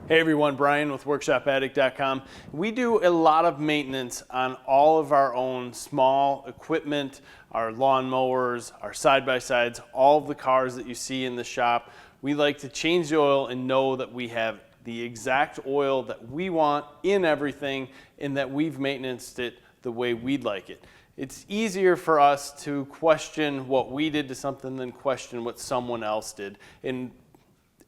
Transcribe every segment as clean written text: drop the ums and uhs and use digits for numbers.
Hey everyone, Brian with WorkshopAddict.com. We do a lot of maintenance on all of our own small equipment, our lawn mowers, our side-by-sides, all of the cars that you see in the shop. We like to change the oil and know that we have the exact oil that we want in everything and that we've maintained it the way we'd like it. It's easier for us to question what we did to something than question what someone else did. And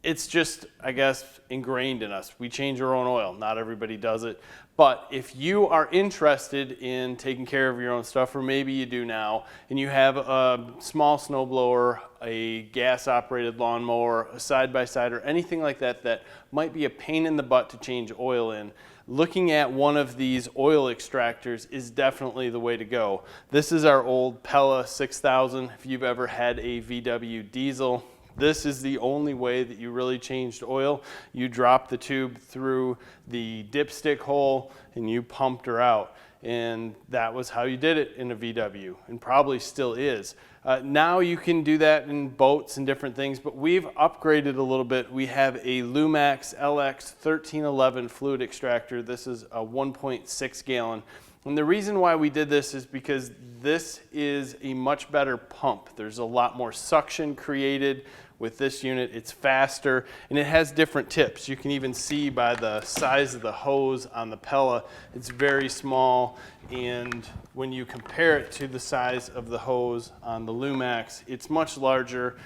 it's just, I guess, ingrained in us. We change our own oil. Not everybody does it. But if you are interested in taking care of your own stuff, or maybe you do now, and you have a small snowblower, a gas-operated lawnmower, a side-by-side, or anything like that that might be a pain in the butt to change oil in, looking at one of these oil extractors is definitely the way to go. This is our old Pella 6000. If you've ever had a VW diesel, this is the only way that you really changed oil. You dropped the tube through the dipstick hole and you pumped her out. And that was how you did it in a VW, and probably still is. Now you can do that in boats and different things, but we've upgraded a little bit. We have a Lumax LX 1311 fluid extractor. This is a 1.6 gallon. And the reason why we did this is because this is a much better pump. There's a lot more suction created with this unit. It's faster, and it has different tips. You can even see by the size of the hose on the Pella, it's very small, and when you compare it to the size of the hose on the Lumax, it's much larger,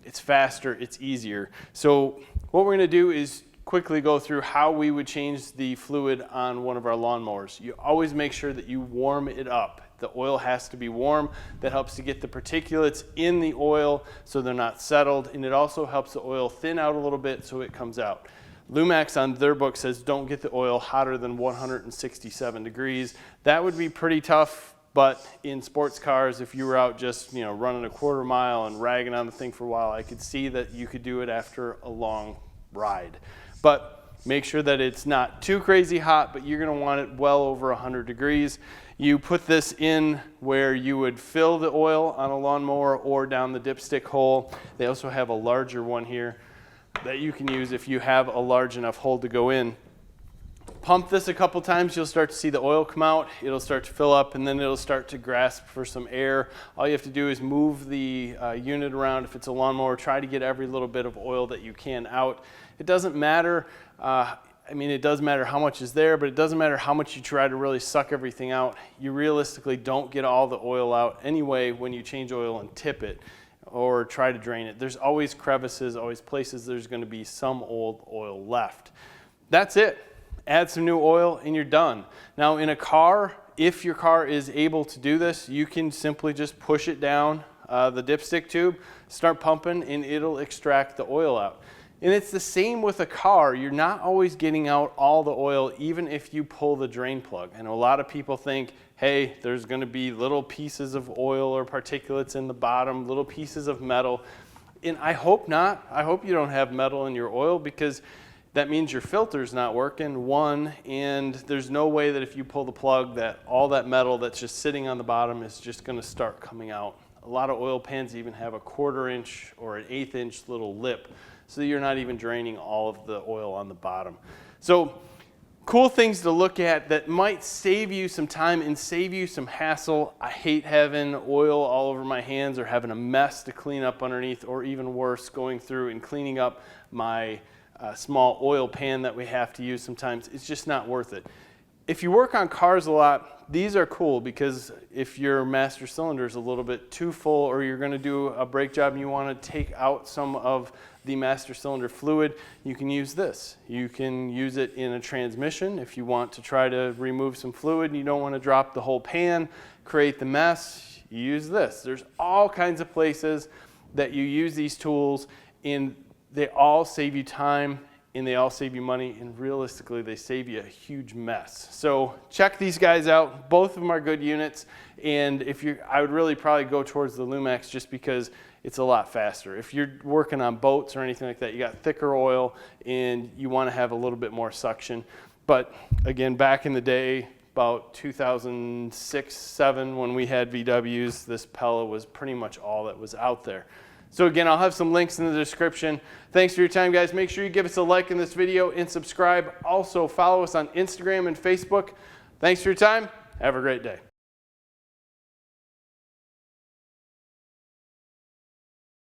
it's faster, it's easier. So what we're gonna do is quickly go through how we would change the fluid on one of our lawnmowers. You always make sure that you warm it up. The oil has to be warm. That helps to get the particulates in the oil so they're not settled, and it also helps the oil thin out a little bit so it comes out. Lumax on their book says don't get the oil hotter than 167 degrees. That would be pretty tough, but in sports cars, if you were out just running a quarter mile and ragging on the thing for a while, I could see that you could do it after a long ride. But make sure that it's not too crazy hot, but you're gonna want it well over 100 degrees. You put this in where you would fill the oil on a lawnmower or down the dipstick hole. They also have a larger one here that you can use if you have a large enough hole to go in. Pump this a couple times, you'll start to see the oil come out, it'll start to fill up, and then it'll start to grasp for some air. All you have to do is move the unit around. If it's a lawnmower, try to get every little bit of oil that you can out. It doesn't matter, it does matter how much is there, but it doesn't matter how much you try to really suck everything out. You realistically don't get all the oil out anyway when you change oil and tip it or try to drain it. There's always crevices, always places there's going to be some old oil left. That's it. Add some new oil and you're done. Now in a car, if your car is able to do this, you can simply just push it down the dipstick tube, start pumping, and it'll extract the oil out. And it's the same with a car. You're not always getting out all the oil, even if you pull the drain plug. I know a lot of people think, hey, there's going to be little pieces of oil or particulates in the bottom, little pieces of metal. And I hope not. I hope you don't have metal in your oil, because that means your filter's not working, one, and there's no way that if you pull the plug that all that metal that's just sitting on the bottom is just going to start coming out. A lot of oil pans even have a 1/4 inch or an 1/8 inch little lip, so you're not even draining all of the oil on the bottom. So cool things to look at that might save you some time and save you some hassle. I hate having oil all over my hands or having a mess to clean up underneath, or even worse, going through and cleaning up my small oil pan that we have to use sometimes. It's just not worth it. If you work on cars a lot, these are cool, because if your master cylinder is a little bit too full, or you're going to do a brake job and you want to take out some of the master cylinder fluid, you can use this. You can use it in a transmission if you want to try to remove some fluid and you don't want to drop the whole pan, create the mess, you use this. There's all kinds of places that you use these tools, and they all save you time and they all save you money, and realistically they save you a huge mess. So check these guys out. Both of them are good units, and I would really probably go towards the Lumax just because it's a lot faster. If you're working on boats or anything like that, you got thicker oil and you want to have a little bit more suction. But again, back in the day, about 2006, 2007, when we had VWs, this Pella was pretty much all that was out there. So again, I'll have some links in the description. Thanks for your time, guys. Make sure you give us a like in this video and subscribe. Also, follow us on Instagram and Facebook. Thanks for your time. Have a great day.